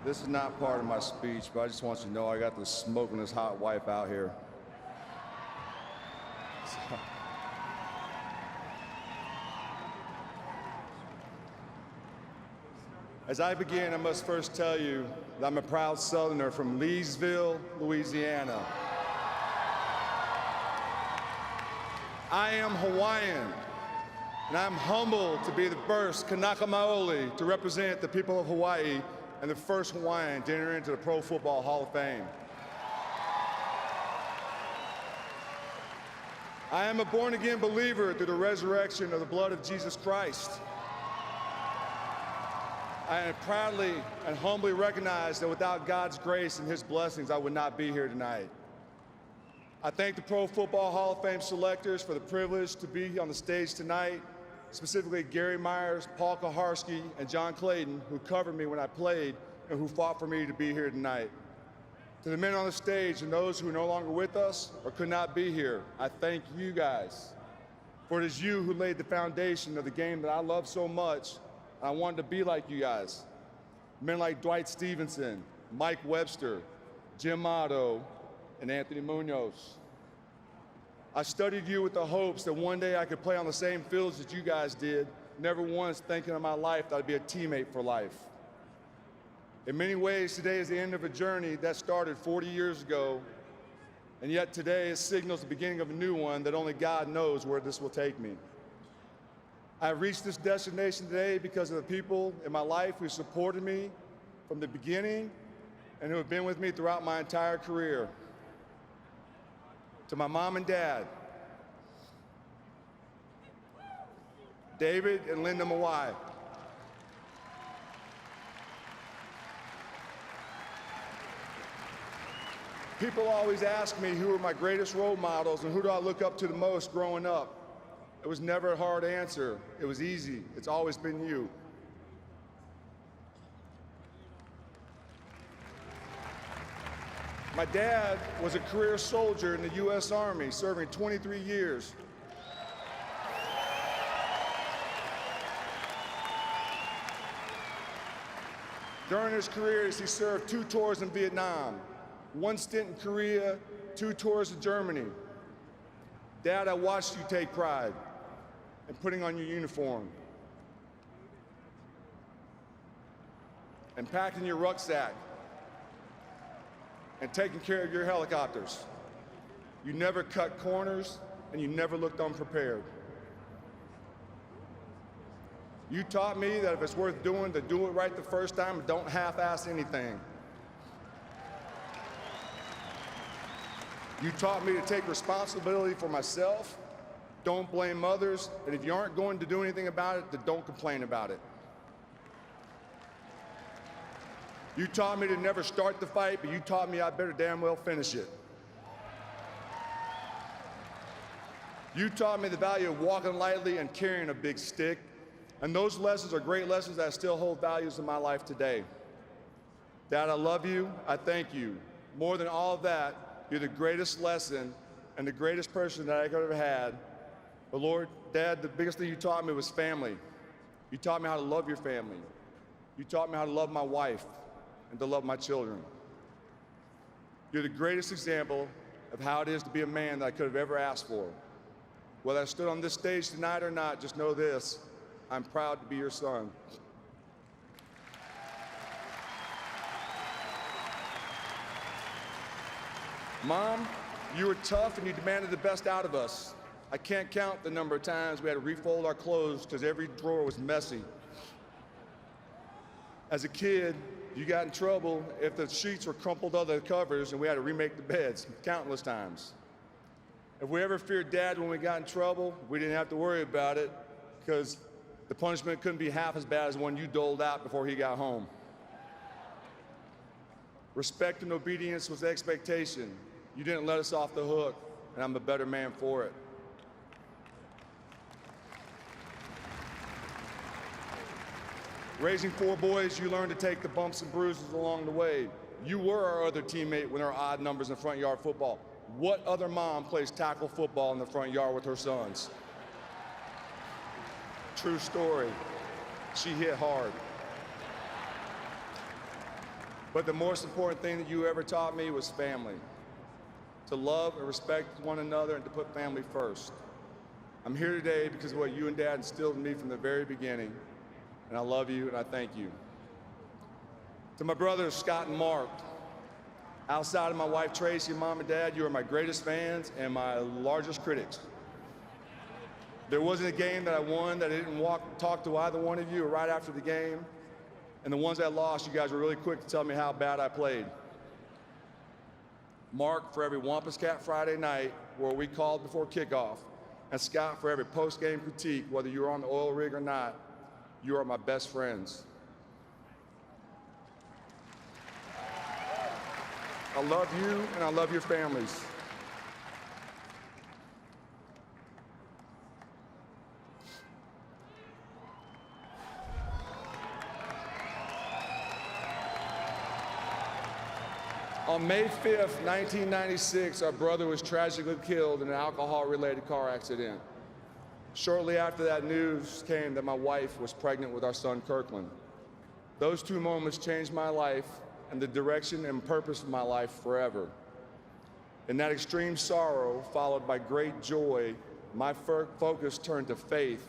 This is not part of my speech, but I just want you to know I got this smoking this hot wife out here. As I begin, I must first tell you that I'm a proud Southerner from Leesville, Louisiana. I am Hawaiian, and I'm humbled to be the first Kanaka Maoli to represent the people of Hawaii and the first Hawaiian to enter into the Pro Football Hall of Fame. I am a born-again believer through the resurrection of the blood of Jesus Christ. I proudly and humbly recognize that without God's grace and His blessings, I would not be here tonight. I thank the Pro Football Hall of Fame selectors for the privilege to be on the stage tonight, specifically Gary Myers, Paul Kaharski, and John Clayton, who covered me when I played and who fought for me to be here tonight. To the men on the stage and those who are no longer with us or could not be here, I thank you guys. For it is you who laid the foundation of the game that I love so much, and I wanted to be like you guys. Men like Dwight Stevenson, Mike Webster, Jim Otto, and Anthony Munoz. I studied you with the hopes that one day I could play on the same fields that you guys did, never once thinking in my life that I'd be a teammate for life. In many ways, today is the end of a journey that started 40 years ago, and yet today it signals the beginning of a new one that only God knows where this will take me. I've reached this destination today because of the people in my life who supported me from the beginning and who have been with me throughout my entire career. To my mom and dad, David and Linda Mawae. People always ask me who are my greatest role models and who do I look up to the most growing up. It was never a hard answer. It was easy. It's always been you. My dad was a career soldier in the U.S. Army, serving 23 years. During his career, he served 2 tours in Vietnam, 1 stint in Korea, 2 tours in Germany. Dad, I watched you take pride in putting on your uniform and packing your rucksack and taking care of your helicopters. You never cut corners, and you never looked unprepared. You taught me that if it's worth doing, to do it right the first time and don't half-ass anything. You taught me to take responsibility for myself, don't blame others, and if you aren't going to do anything about it, then don't complain about it. You taught me to never start the fight, but you taught me I better damn well finish it. You taught me the value of walking lightly and carrying a big stick, and those lessons are great lessons that still hold values in my life today. Dad, I love you, I thank you. More than all of that, you're the greatest lesson and the greatest person that I could have had. But Lord, Dad, the biggest thing you taught me was family. You taught me how to love your family. You taught me how to love my wife and to love my children. You're the greatest example of how it is to be a man that I could have ever asked for. Whether I stood on this stage tonight or not, just know this, I'm proud to be your son. Mom, you were tough and you demanded the best out of us. I can't count the number of times we had to refold our clothes because every drawer was messy. As a kid, you got in trouble if the sheets were crumpled under the covers and we had to remake the beds countless times. If we ever feared Dad when we got in trouble, we didn't have to worry about it because the punishment couldn't be half as bad as the one you doled out before he got home. Respect and obedience was the expectation. You didn't let us off the hook, and I'm a better man for it. Raising 4 boys, you learned to take the bumps and bruises along the way. You were our other teammate when there were odd numbers in front yard football. What other mom plays tackle football in the front yard with her sons? True story. She hit hard. But the most important thing that you ever taught me was family. To love and respect one another and to put family first. I'm here today because of what you and Dad instilled in me from the very beginning. And I love you and I thank you. To my brothers, Scott and Mark, outside of my wife, Tracy, and Mom and Dad, you are my greatest fans and my largest critics. There wasn't a game that I won that I didn't talk to either one of you right after the game. And the ones I lost, you guys were really quick to tell me how bad I played. Mark, for every Wampus Cat Friday night where we called before kickoff, and Scott, for every post-game critique, whether you were on the oil rig or not, you are my best friends. I love you and I love your families. On May 5th, 1996, our brother was tragically killed in an alcohol-related car accident. Shortly after that news came that my wife was pregnant with our son, Kirkland. Those two moments changed my life and the direction and purpose of my life forever. In that extreme sorrow, followed by great joy, my focus turned to faith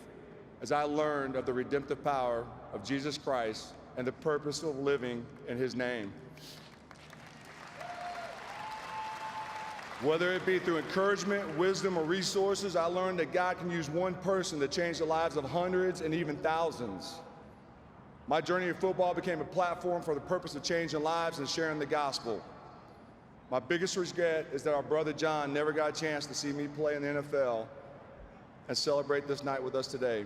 as I learned of the redemptive power of Jesus Christ and the purpose of living in His name. Whether it be through encouragement, wisdom, or resources, I learned that God can use one person to change the lives of hundreds and even thousands. My journey in football became a platform for the purpose of changing lives and sharing the gospel. My biggest regret is that our brother John never got a chance to see me play in the NFL and celebrate this night with us today.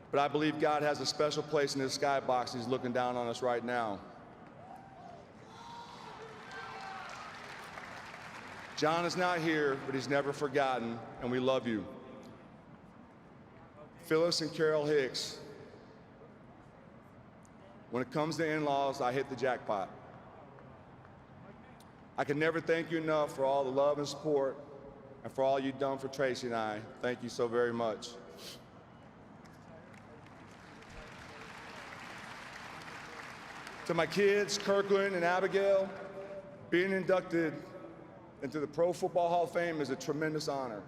But I believe God has a special place in His skybox. He's looking down on us right now. John is not here, but he's never forgotten, and we love you. Phyllis and Carol Hicks, when it comes to in-laws, I hit the jackpot. I can never thank you enough for all the love and support and for all you've done for Tracy and I. Thank you so very much. To my kids, Kirkland and Abigail, being inducted into the Pro Football Hall of Fame is a tremendous honor.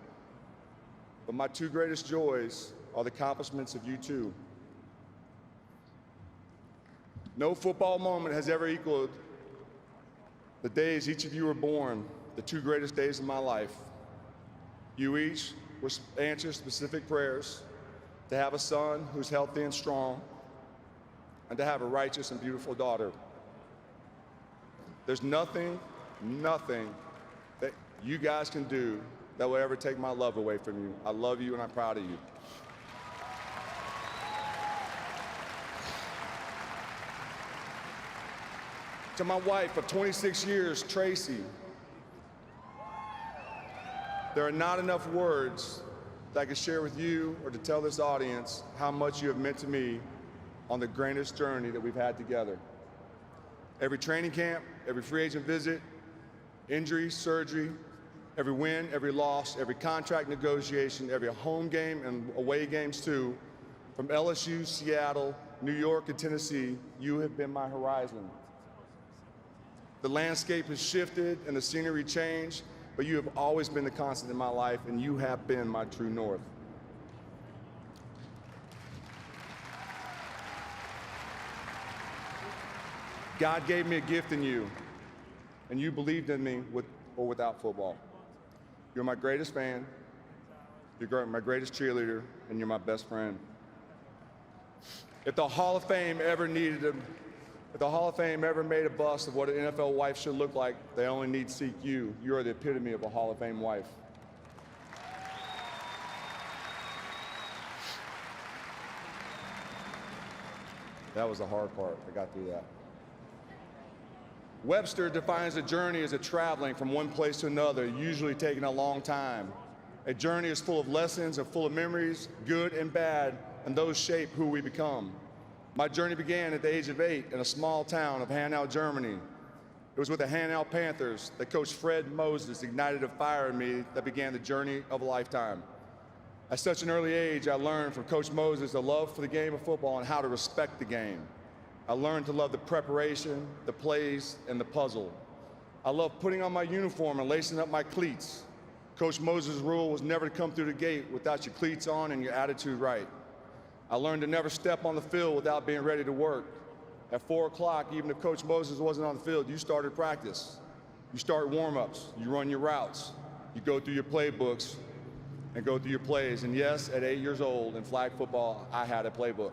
But my two greatest joys are the accomplishments of you two. No football moment has ever equaled the days each of you were born, the two greatest days of my life. You each were answered specific prayers to have a son who's healthy and strong and to have a righteous and beautiful daughter. There's nothing that you guys can do that will ever take my love away from you. I love you and I'm proud of you. To my wife of 26 years, Tracy, there are not enough words that I can share with you or to tell this audience how much you have meant to me on the greatest journey that we've had together. Every training camp, every free agent visit, injury, surgery, every win, every loss, every contract negotiation, every home game and away games too, from LSU, Seattle, New York, and Tennessee, you have been my horizon. The landscape has shifted and the scenery changed, but you have always been the constant in my life, and you have been my true north. God gave me a gift in you, and you believed in me with or without football. You're my greatest fan, you're my greatest cheerleader, and you're my best friend. If the Hall of Fame ever made a bust of what an NFL wife should look like, they only need to seek you. You are the epitome of a Hall of Fame wife. That was the hard part. I got through that. Webster defines a journey as a traveling from one place to another, usually taking a long time. A journey is full of lessons and full of memories, good and bad, and those shape who we become. My journey began at the age of 8 in a small town of Hanau, Germany. It was with the Hanau Panthers that Coach Fred Moses ignited a fire in me that began the journey of a lifetime. At such an early age, I learned from Coach Moses a love for the game of football and how to respect the game. I learned to love the preparation, the plays, and the puzzle. I love putting on my uniform and lacing up my cleats. Coach Moses' rule was never to come through the gate without your cleats on and your attitude right. I learned to never step on the field without being ready to work. At 4 o'clock, even if Coach Moses wasn't on the field, you started practice. You start warm-ups, you run your routes, you go through your playbooks and go through your plays. And yes, at 8 years old in flag football, I had a playbook.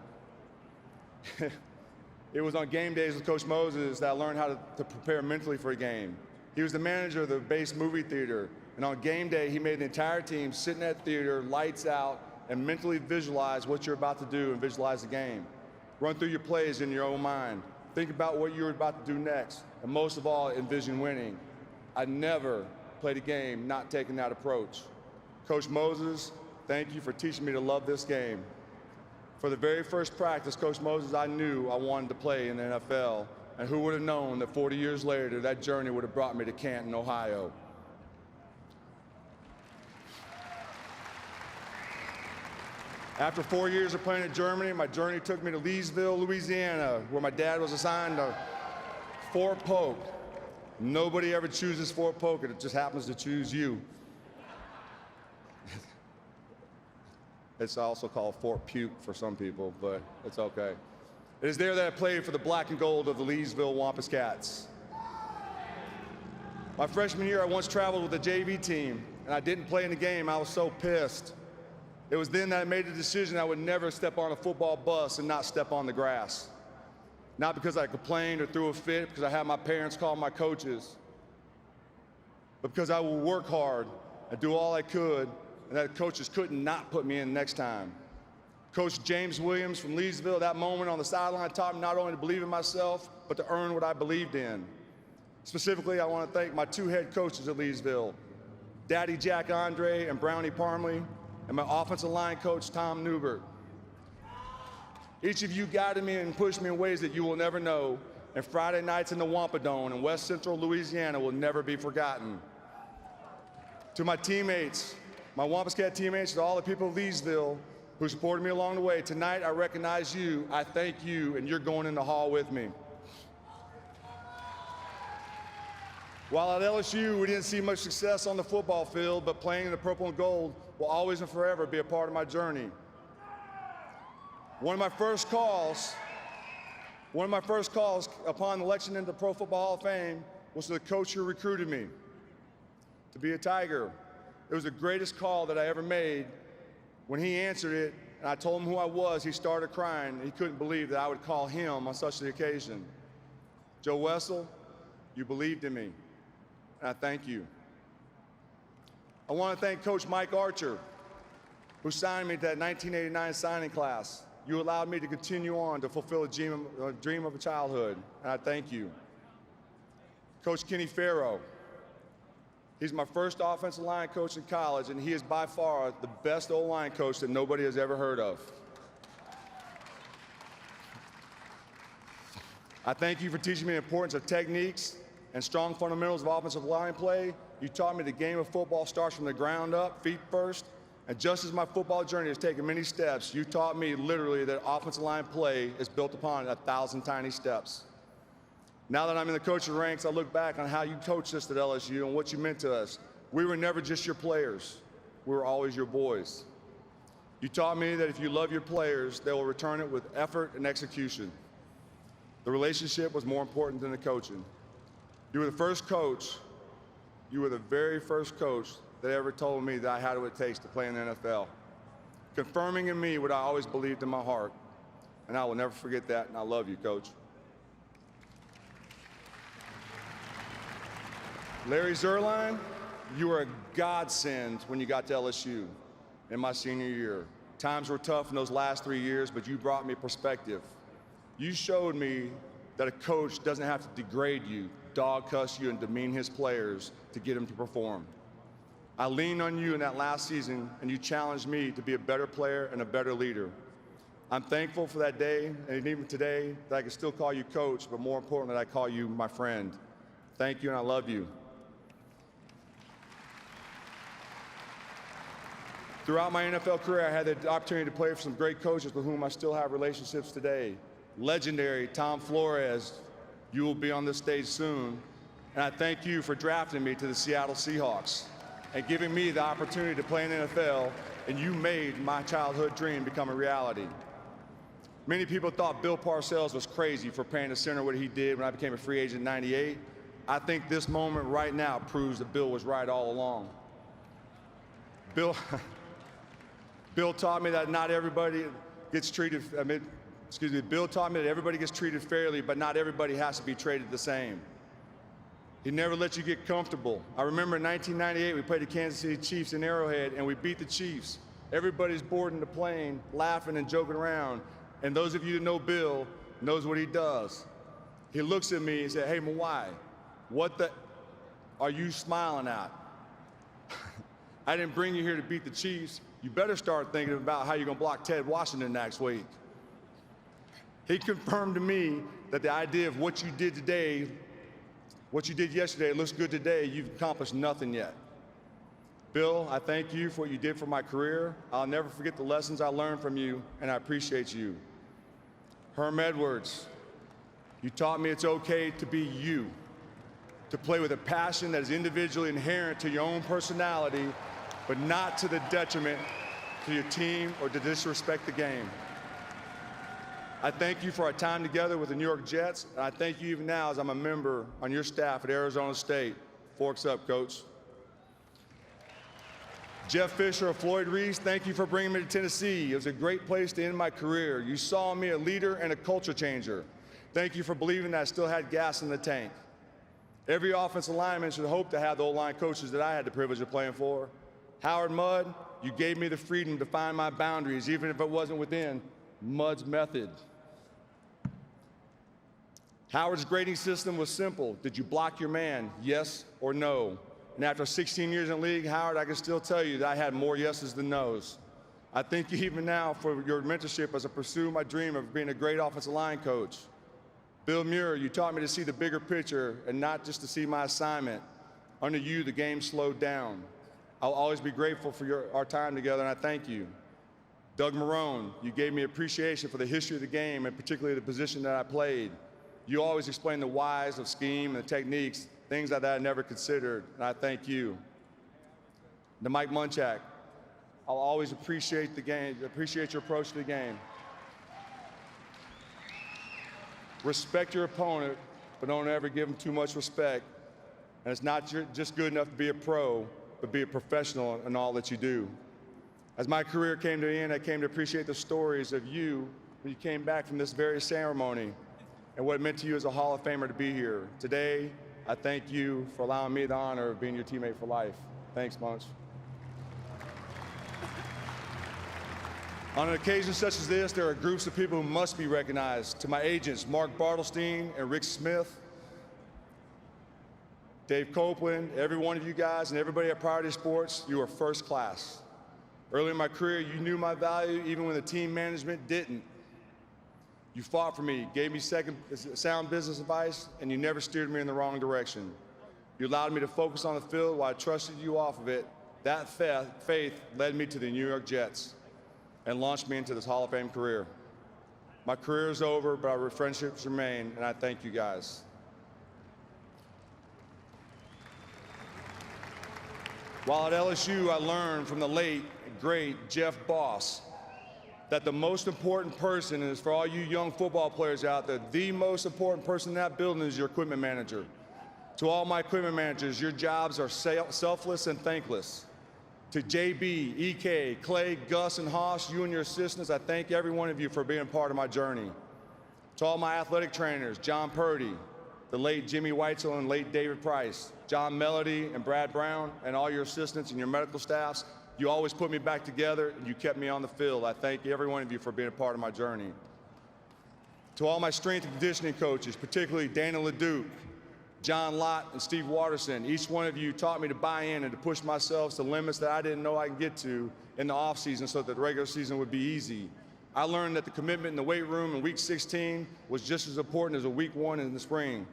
It was on game days with Coach Moses that I learned how to prepare mentally for a game. He was the manager of the base movie theater, and on game day, he made the entire team sit in that theater, lights out, and mentally visualize what you're about to do and visualize the game. Run through your plays in your own mind. Think about what you're about to do next, and most of all, envision winning. I never played a game not taking that approach. Coach Moses, thank you for teaching me to love this game. For the very first practice, Coach Moses, I knew I wanted to play in the NFL, and who would have known that 40 years later, that journey would have brought me to Canton, Ohio. After 4 years of playing in Germany, my journey took me to Leesville, Louisiana, where my dad was assigned to Fort Polk. Nobody ever chooses Fort Polk, it just happens to choose you. It's also called Fort Puke for some people, but it's okay. It is there that I played for the black and gold of the Leesville Wampus Cats. My freshman year, I once traveled with the JV team, and I didn't play in the game. I was so pissed. It was then that I made the decision I would never step on a football bus and not step on the grass. Not because I complained or threw a fit, because I had my parents call my coaches, but because I would work hard and do all I could, and that coaches couldn't not put me in next time. Coach James Williams from Leesville, that moment on the sideline taught me not only to believe in myself, but to earn what I believed in. Specifically, I want to thank my 2 head coaches at Leesville, Daddy Jack Andre and Brownie Parmley, and my offensive line coach, Tom Newbert. Each of you guided me and pushed me in ways that you will never know, and Friday nights in the Wampadone in West Central Louisiana will never be forgotten. To my teammates, my Wampus Cat teammates, to all the people of Leesville who supported me along the way, tonight I recognize you, I thank you, and you're going in the hall with me. While at LSU, we didn't see much success on the football field, but playing in the purple and gold will always and forever be a part of my journey. One of my first calls upon election into the Pro Football Hall of Fame was to the coach who recruited me to be a Tiger. It was the greatest call that I ever made. When he answered it, and I told him who I was, he started crying. He couldn't believe that I would call him on such an occasion. Joe Wessel, you believed in me, and I thank you. I want to thank Coach Mike Archer, who signed me to that 1989 signing class. You allowed me to continue on to fulfill a dream of a childhood, and I thank you. Coach Kenny Farrow, he's my first offensive line coach in college, and he is by far the best O-line coach that nobody has ever heard of. I thank you for teaching me the importance of techniques and strong fundamentals of offensive line play. You taught me the game of football starts from the ground up, feet first, and just as my football journey has taken many steps, you taught me literally that offensive line play is built upon 1,000 tiny steps. Now that I'm in the coaching ranks, I look back on how you coached us at LSU and what you meant to us. We were never just your players. We were always your boys. You taught me that if you love your players, they will return it with effort and execution. The relationship was more important than the coaching. You were the first coach, you were the very first coach that ever told me that I had what it takes to play in the NFL, confirming in me what I always believed in my heart. And I will never forget that, and I love you, Coach. Larry Zerline, you were a godsend when you got to LSU in my senior year. Times were tough in those last 3 years, but you brought me perspective. You showed me that a coach doesn't have to degrade you, dog cuss you, and demean his players to get them to perform. I leaned on you in that last season, and you challenged me to be a better player and a better leader. I'm thankful for that day, and even today, that I can still call you coach, but more important, that I call you my friend. Thank you, and I love you. Throughout my NFL career, I had the opportunity to play for some great coaches with whom I still have relationships today. legendary Tom Flores, you will be on this stage soon. And I thank you for drafting me to the Seattle Seahawks and giving me the opportunity to play in the NFL, and you made my childhood dream become a reality. Many people thought Bill Parcells was crazy for paying the center what he did when I became a free agent in '98. I think this moment right now proves that Bill was right all along. Bill taught me that not everybody gets treated, Bill taught me that everybody gets treated fairly, but not everybody has to be treated the same. He never let you get comfortable. I remember in 1998, we played the Kansas City Chiefs in Arrowhead, and we beat the Chiefs. Everybody's boarding the plane, laughing and joking around. And those of you that know Bill knows what he does. He looks at me and said, "Hey, Mawae, what the are you smiling at? I didn't bring you here to beat the Chiefs. You better start thinking about how you're gonna block Ted Washington next week." He confirmed to me that the idea of what you did today, what you did yesterday, looks good today, you've accomplished nothing yet. Bill, I thank you for what you did for my career. I'll never forget the lessons I learned from you, and I appreciate you. Herm Edwards, you taught me it's okay to be you, to play with a passion that is individually inherent to your own personality, but not to the detriment to your team or to disrespect the game. I thank you for our time together with the New York Jets, and I thank you even now as I'm a member on your staff at Arizona State. Forks up, Coach. Jeff Fisher of Floyd Reese, thank you for bringing me to Tennessee. It was a great place to end my career. You saw in me a leader and a culture changer. Thank you for believing that I still had gas in the tank. Every offensive lineman should hope to have the O-line coaches that I had the privilege of playing for. Howard Mudd, you gave me the freedom to find my boundaries, even if it wasn't within Mudd's method. Howard's grading system was simple. Did you block your man, yes or no? And after 16 years in the league, Howard, I can still tell you that I had more yeses than nos. I thank you even now for your mentorship as I pursue my dream of being a great offensive line coach. Bill Muir, you taught me to see the bigger picture and not just to see my assignment. Under you, the game slowed down. I'll always be grateful for our time together, and I thank you. Doug Marrone, you gave me appreciation for the history of the game and particularly the position that I played. You always explain the whys of scheme and the techniques, things that I never considered, and I thank you. To Mike Munchak, I'll always appreciate the game, appreciate your approach to the game. Respect your opponent, but don't ever give them too much respect. And it's not just good enough to be a pro, but be a professional in all that you do. As my career came to an end, I came to appreciate the stories of you when you came back from this very ceremony and what it meant to you as a Hall of Famer to be here. Today, I thank you for allowing me the honor of being your teammate for life. Thanks, Munch. On an occasion such as this, there are groups of people who must be recognized. To my agents, Mark Bartelstein and Rick Smith, Dave Copeland, every one of you guys and everybody at Priority Sports, you are first class. Early in my career, you knew my value even when the team management didn't. You fought for me, gave me sound business advice, and you never steered me in the wrong direction. You allowed me to focus on the field while I trusted you off of it. That faith led me to the New York Jets and launched me into this Hall of Fame career. My career is over, but our friendships remain, and I thank you guys. While at LSU, I learned from the late, great Jeff Boss that the most important person is, for all you young football players out there, the most important person in that building is your equipment manager. To all my equipment managers, your jobs are selfless and thankless. To JB, EK, Clay, Gus, and Haas, you and your assistants, I thank every one of you for being part of my journey. To all my athletic trainers, John Purdy, the late Jimmy Weitzel and late David Price, John Melody and Brad Brown, and all your assistants and your medical staffs, you always put me back together and you kept me on the field. I thank every one of you for being a part of my journey. To all my strength and conditioning coaches, particularly Dana LeDuc, John Lott, and Steve Watterson, each one of you taught me to buy in and to push myself to limits that I didn't know I could get to in the offseason so that the regular season would be easy. I learned that the commitment in the weight room in week 16 was just as important as a week 1 in the spring.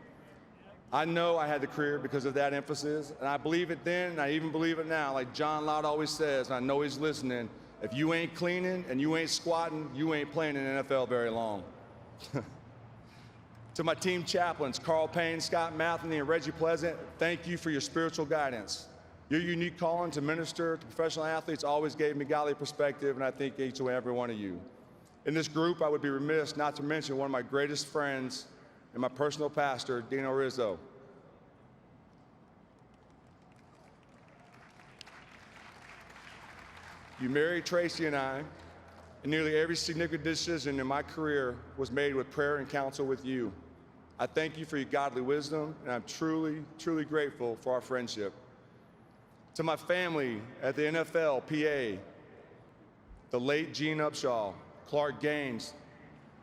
I know I had the career because of that emphasis, and I believe it then, and I even believe it now. Like John Lott always says, and I know he's listening, if you ain't cleaning and you ain't squatting, you ain't playing in the NFL very long. To my team chaplains, Carl Payne, Scott Matheny, and Reggie Pleasant, thank you for your spiritual guidance. Your unique calling to minister to professional athletes always gave me godly perspective, and I thank each and every one of you. In this group, I would be remiss not to mention one of my greatest friends and my personal pastor, Dino Rizzo. You married Tracy and I, and nearly every significant decision in my career was made with prayer and counsel with you. I thank you for your godly wisdom, and I'm truly, truly grateful for our friendship. To my family at the NFL, PA, the late Gene Upshaw, Clark Gaines,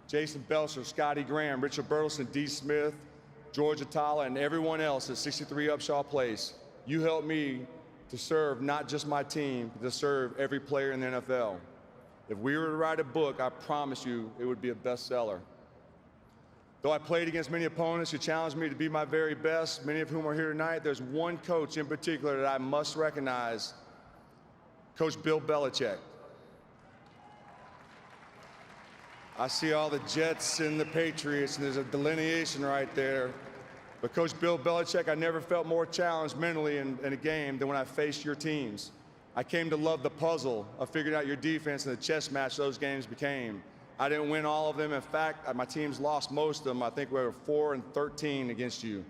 Jason Belcher, Scotty Graham, Richard Burleson, D. Smith, George Atala, and everyone else at 63 Upshaw Place, you helped me to serve not just my team, but to serve every player in the NFL. If we were to write a book, I promise you it would be a bestseller. Though I played against many opponents who challenged me to be my very best, many of whom are here tonight, there's one coach in particular that I must recognize, Coach Bill Belichick. I see all the Jets and the Patriots, and there's a delineation right there. But Coach Bill Belichick, I never felt more challenged mentally in a game than when I faced your teams. I came to love the puzzle of figuring out your defense and the chess match those games became. I didn't win all of them. In fact, my teams lost most of them. I think we were 4-13 against you.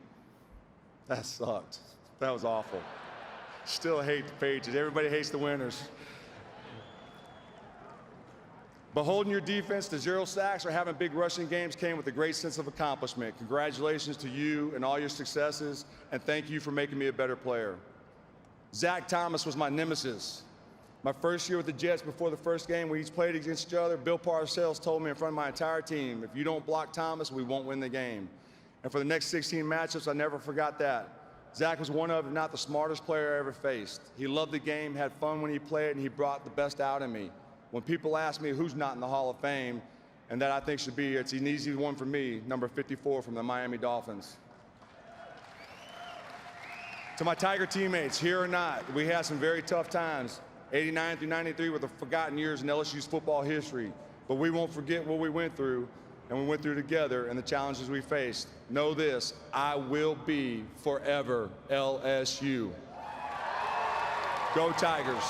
That sucked. That was awful. Still hate the Patriots. Everybody hates the winners. But holding your defense to 0 sacks or having big rushing games came with a great sense of accomplishment. Congratulations to you and all your successes, and thank you for making me a better player. Zach Thomas was my nemesis. My first year with the Jets, before the first game we each played against each other, Bill Parcells told me in front of my entire team, if you don't block Thomas, we won't win the game. And for the next 16 matchups, I never forgot that. Zach was one of, if not the smartest player I ever faced. He loved the game, had fun when he played, and he brought the best out in me. When people ask me who's not in the Hall of Fame, and that I think should be, it's an easy one for me, number 54 from the Miami Dolphins. To my Tiger teammates, here or not, we had some very tough times. 89 through 93 were the forgotten years in LSU's football history. But we won't forget what we went through, and we went through together and the challenges we faced. Know this, I will be forever LSU. Go Tigers.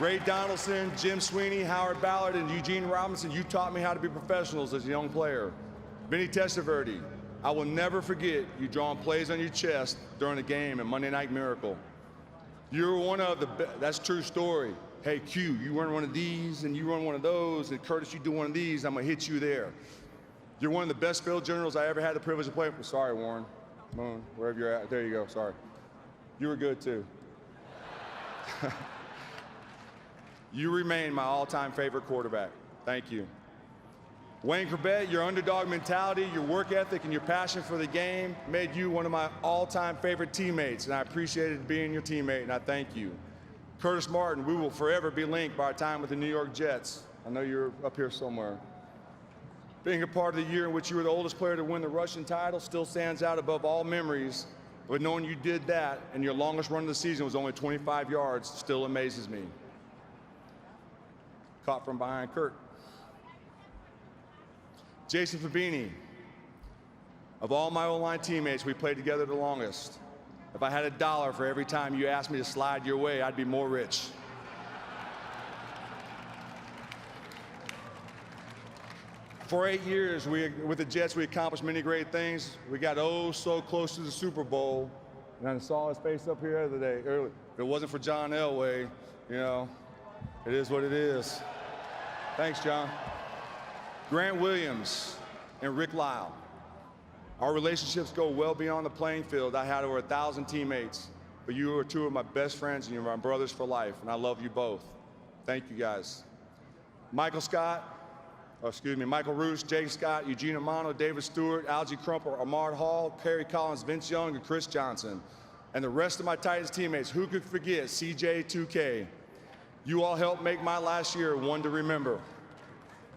Ray Donaldson, Jim Sweeney, Howard Ballard, and Eugene Robinson, you taught me how to be professionals as a young player. Vinny Testaverde, I will never forget you drawing plays on your chest during the game at Monday Night Miracle. You were one of the best. That's a true story. Hey, Q, you run one of these, and you run one of those, and Curtis, you do one of these, I'm going to hit you there. You're one of the best field generals I ever had the privilege of playing for. Sorry, Warren. Moon, wherever you're at. There you go. Sorry. You were good, too. You remain my all-time favorite quarterback. Thank you. Wayne Corbett, your underdog mentality, your work ethic, and your passion for the game made you one of my all-time favorite teammates, and I appreciated being your teammate, and I thank you. Curtis Martin, we will forever be linked by our time with the New York Jets. I know you're up here somewhere. Being a part of the year in which you were the oldest player to win the Russian title still stands out above all memories, but knowing you did that and your longest run of the season was only 25 yards still amazes me. Caught from behind Kirk. Jason Fabini, of all my O-line teammates, we played together the longest. If I had $1 for every time you asked me to slide your way, I'd be more rich. For 8 years, with the Jets, we accomplished many great things. We got oh so close to the Super Bowl. And I saw his face up here the other day. Early. If it wasn't for John Elway, you know, it is what it is. Thanks, John. Grant Williams and Rick Lyle. Our relationships go well beyond the playing field. I had over 1,000 teammates, but you are two of my best friends and you're my brothers for life, and I love you both. Thank you, guys. Michael Roos, Jake Scott, Eugene Amano, David Stewart, Algie Crumpler, Ahmad Hall, Kerry Collins, Vince Young, and Chris Johnson. And the rest of my Titans teammates, who could forget CJ2K? You all helped make my last year one to remember.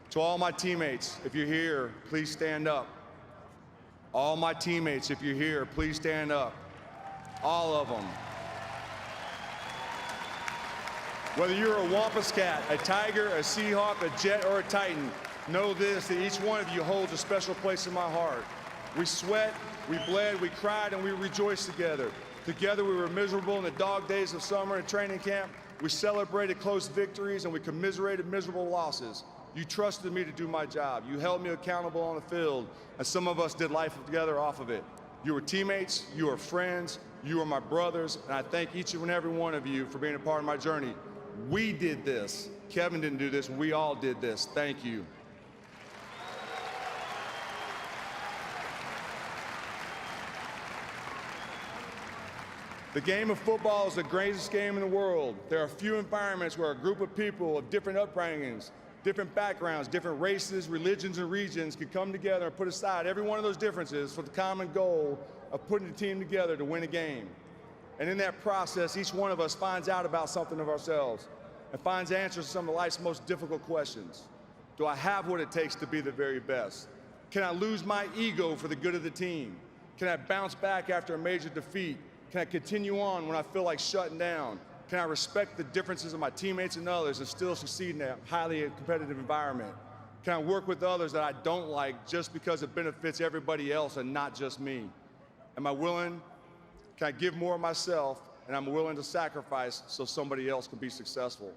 To all my teammates, if you're here, please stand up. All my teammates, if you're here, please stand up. All of them. Whether you're a Wampus Cat, a Tiger, a Seahawk, a Jet, or a Titan, Know this, that each one of you holds a special place in my heart. We sweat, we bled, we cried, and we rejoiced together. Together we were miserable in the dog days of summer and training camp. We celebrated close victories and we commiserated miserable losses. You trusted me to do my job. You held me accountable on the field, and some of us did life together off of it. You were teammates, you were friends, you were my brothers, and I thank each and every one of you for being a part of my journey. We did this. Kevin didn't do this, we all did this. Thank you. The game of football is the greatest game in the world. There are few environments where a group of people of different upbringings, different backgrounds, different races, religions, and regions can come together and put aside every one of those differences for the common goal of putting a team together to win a game. And in that process, each one of us finds out about something of ourselves and finds answers to some of life's most difficult questions. Do I have what it takes to be the very best? Can I lose my ego for the good of the team? Can I bounce back after a major defeat? Can I continue on when I feel like shutting down? Can I respect the differences of my teammates and others and still succeed in a highly competitive environment? Can I work with others that I don't like just because it benefits everybody else and not just me? Am I willing? Can I give more of myself, and I'm willing to sacrifice so somebody else can be successful?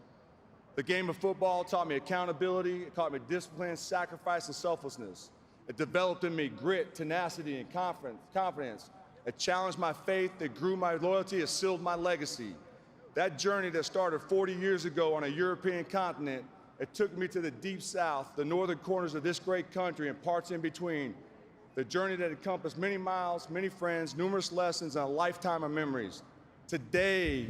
The game of football taught me accountability, it taught me discipline, sacrifice, and selflessness. It developed in me grit, tenacity, and confidence. It challenged my faith, it grew my loyalty, it sealed my legacy. That journey that started 40 years ago on a European continent, it took me to the deep south, the northern corners of this great country and parts in between. The journey that encompassed many miles, many friends, numerous lessons, and a lifetime of memories. Today,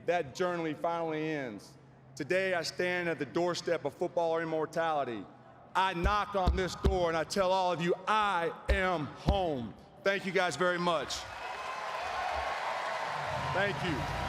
that journey finally ends. Today, I stand at the doorstep of football immortality. I knock on this door and I tell all of you, I am home. Thank you guys very much. Thank you.